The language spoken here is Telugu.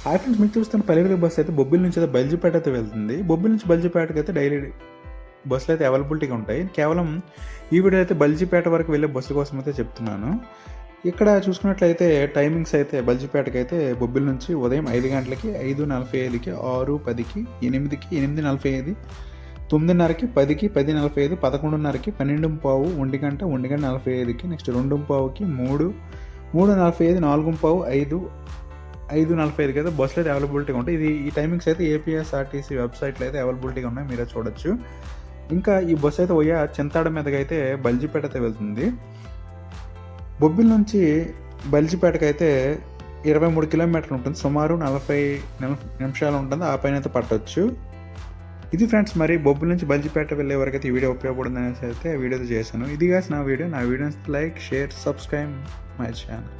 హాయ్ ఫ్రెండ్స్, మీకు చూస్తున్న పల్లెవేలుగు బస్సు అయితే బొబ్బిలి నుంచి అయితే బల్జిపేట అయితే వెళ్తుంది. బొబ్బిలి నుంచి బల్జిపేటకి అయితే డైలీ బస్సులు అయితే అవైలబిలిటీగా ఉంటాయి. కేవలం ఈ వీడియో అయితే బల్జిపేట వరకు వెళ్ళే బస్సు కోసం అయితే చెప్తున్నాను. ఇక్కడ చూసుకున్నట్లయితే టైమింగ్స్ అయితే బల్జిపేటకి అయితే బొబ్బిలి నుంచి ఉదయం 5 గంటలకి, 5:45కి, 6:10కి, 8కి, 8:45, 9:30కి, 10కి, 10:45, 11:30కి, 12:15, 1 గంట, 1:45కి, నెక్స్ట్ 2:15కి, 3, 3:45, 4:15, 5, 5:45కి అయితే బస్సులు అయితే అవైలబిలిటీగా ఉంటాయి. ఈ టైమింగ్స్ అయితే ఏపీఎస్ఆర్టీసీ వెబ్సైట్లో అయితే అవైలబిలిటీగా ఉన్నాయి, మీరే చూడొచ్చు. ఇంకా ఈ బస్సు అయితే చింతాడ మీదకి అయితే బల్జిపేట అయితే వెళ్తుంది. బొబ్బిలి నుంచి బల్జిపేటకి అయితే 23 కిలోమీటర్లు ఉంటుంది. సుమారు 40 నిమిషాలు ఉంటుంది. ఆ పైన అయితే పట్టొచ్చు. ఇది ఫ్రెండ్స్, మరి బొబ్బిలి నుంచి బల్జిపేట వెళ్ళే వరకు అయితే ఈ వీడియో ఉపయోగపడుతుంది అనేసి అయితే వీడియో చేశాను. ఇది కాదు నా వీడియో. నా videos like, share, subscribe my channel.